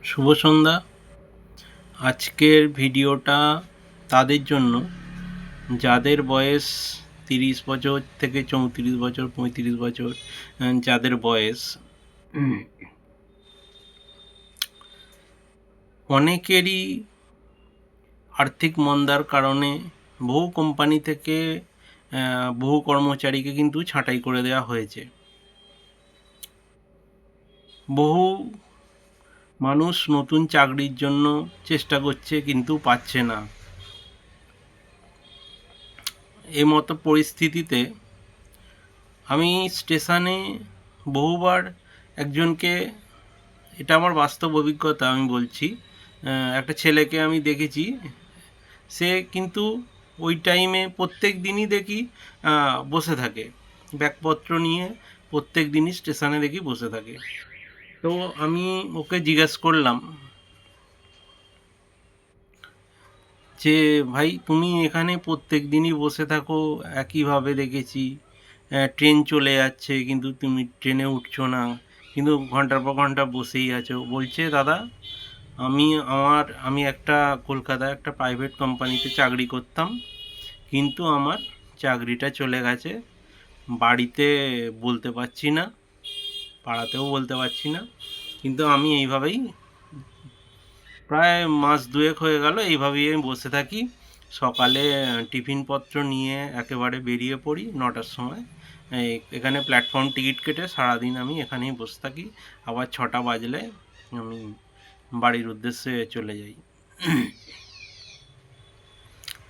শুভ সন্ধ্যা। আজকের ভিডিওটা তাদের জন্য যাদের বয়স 30 বছর থেকে 34 বছর 35 বছর, যাদের বয়স অনেকেরই আর্থিক মন্দার কারণে বহু কোম্পানি থেকে বহু কর্মচারীকে কিন্তু ছাঁটাই করে দেওয়া হয়েছে। বহু মানুষ নতুন চাকরির জন্য চেষ্টা করছে কিন্তু পাচ্ছে না। এই মতো পরিস্থিতিতে আমি স্টেশনে বহুবার একজনকে, এটা আমার বাস্তব অভিজ্ঞতা আমি বলছি, একটা ছেলেকে আমি দেখেছি। সে কিন্তু ওই টাইমে প্রত্যেক দিনই দেখি বসে থাকে, ব্যাগপত্র নিয়ে প্রত্যেক দিনই স্টেশনে দেখি বসে থাকে। তো আমি ওকে জিজ্ঞেস করলাম যে ভাই, তুমি এখানে প্রত্যেক দিনই বসে থাকো, একইভাবে দেখেছি, ট্রেন চলে যাচ্ছে কিন্তু তুমি ট্রেনে উঠছো না, কিন্তু ঘন্টার পর ঘন্টা বসেই আছো। বলছে, দাদা, আমি একটা কলকাতায় একটা প্রাইভেট কোম্পানিতে চাকরি করতাম, কিন্তু আমার চাকরিটা চলে গেছে, বাড়িতে বলতে পারছি না, পাড়াতেও বলতে পারছি না, কিন্তু আমি এইভাবেই প্রায় মাস দুয়েক হয়ে গেল এইভাবেই আমি বসে থাকি। সকালে টিফিনপত্র নিয়ে একেবারে বেরিয়ে পড়ি 9টার সময়। এখানে প্ল্যাটফর্ম টিকিট কেটে সারাদিন আমি এখানেই বসে থাকি, আবার 6টা বাজলে আমি বাড়ির উদ্দেশ্যে চলে যাই।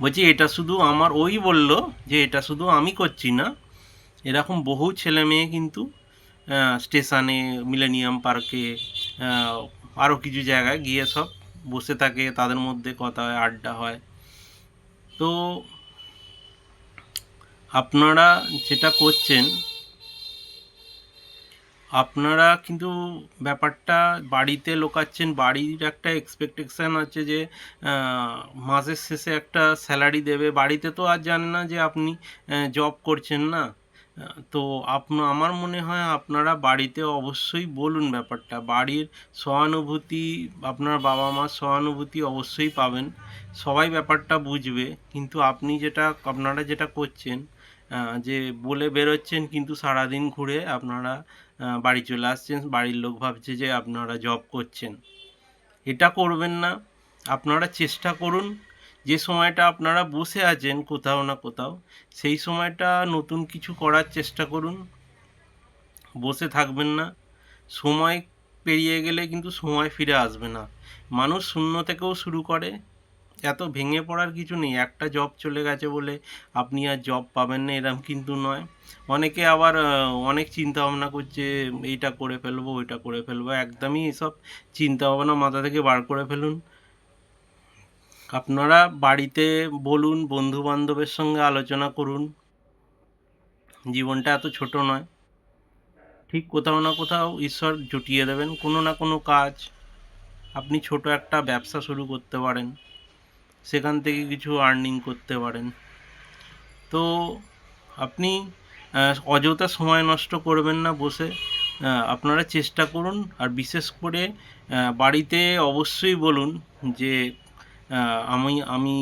বলছি, এটা শুধু আমার, ওই বলল যে এটা শুধু আমি করছি না, এরকম বহু ছেলে মেয়ে কিন্তু স্টেশনে, মিলেনিয়াম পার্কে, আরও কিছু জায়গায় গিয়ে সব বসে থাকে, তাদের মধ্যে কথা হয়, আড্ডা হয়। তো আপনারা যেটা করছেন, আপনারা কিন্তু ব্যাপারটা বাড়িতে লোকাচ্ছেন। বাড়ির একটা এক্সপেকটেশান আছে যে মাসের শেষে একটা স্যালারি দেবে। বাড়িতে তো আর জানে না যে আপনি জব করছেন না। তো আমার মনে হয় আপনারা বাড়িতে অবশ্যই বলুন ব্যাপারটা। বাড়ির সহানুভূতি, আপনার বাবা মার সহানুভূতি অবশ্যই পাবেন, সবাই ব্যাপারটা বুঝবে। কিন্তু আপনারা যেটা করছেন, যে বলে বেরোচ্ছেন কিন্তু সারাদিন ঘুরে আপনারা বাড়ি চলে আসছেন, বাড়ির লোক ভাবছে যে আপনারা জব করছেন। এটা করবেন না। আপনারা চেষ্টা করুন যে সময়টা আপনারা বসে আছেন কোথাও না কোথাও, সেই সময়টা নতুন কিছু করার চেষ্টা করুন। বসে থাকবেন না। সময় পেরিয়ে গেলে কিন্তু সময় ফিরে আসবে না। মানুষ শূন্য থেকেও শুরু করে। এত ভেঙে পড়ার কিছু নেই। একটা জব চলে গেছে বলে আপনি আর জব পাবেন না, এরম কিন্তু নয়। অনেকে আবার অনেক চিন্তা ভাবনা করছে, এইটা করে ফেলবো, ওইটা করে ফেলবো। একদমই এসব চিন্তা ভাবনা মাথা থেকে বার করে ফেলুন। আপনারা বাড়িতে বলুন, বন্ধু বান্ধবের সঙ্গে আলোচনা করুন। জীবনটা এত ছোট নয়। ঠিক কোথাও না কোথাও ঈশ্বর জুটিয়ে দেবেন কোনো না কোনো কাজ। আপনি ছোট একটা ব্যবসা শুরু করতে পারেন, সেখান থেকে কিছু আর্নিং করতে পারেন। তো আপনি অযথা সময় নষ্ট করবেন না বসে। আপনারা চেষ্টা করুন, আর বিশেষ করে বাড়িতে অবশ্যই বলুন যে আমি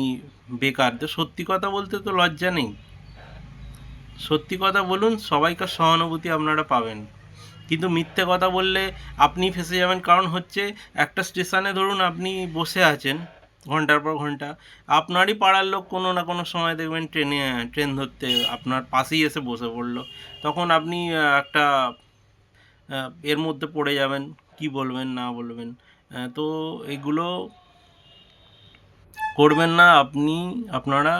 বেকার। তো সত্যি কথা বলতে তো লজ্জা নেই, সত্যি কথা বলুন, সবাইকার সহানুভূতি আপনারা পাবেন। কিন্তু মিথ্যে কথা বললে আপনি ফেঁসে যাবেন। কারণ হচ্ছে, একটা স্টেশনে ধরুন আপনি বসে আছেন ঘন্টার পর ঘন্টা, আপনারই পাড়ার লোক কোনো না কোনো সময় দেখবেন ট্রেন ধরতে আপনার পাশেই এসে বসে পড়লো। তখন আপনি একটা এর মধ্যে পড়ে যাবেন, কি বলবেন না বলবেন। তো এগুলো করবেন না। আপনারা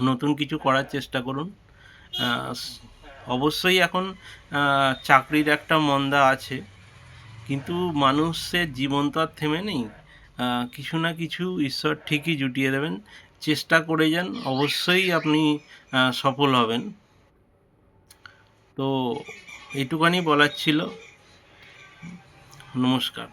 নতুন কিছু করার চেষ্টা করুন। অবশ্যই এখন চাকরির একটা মন্দা আছে, কিন্তু মানুষের জীবন তো আর থেমে নেই। কিছু না কিছু ঈশ্বর ঠিকই জুটিয়ে দেবেন। চেষ্টা করে যান, অবশ্যই আপনি সফল হবেন। তো এইটুখানি বলার ছিল। নমস্কার।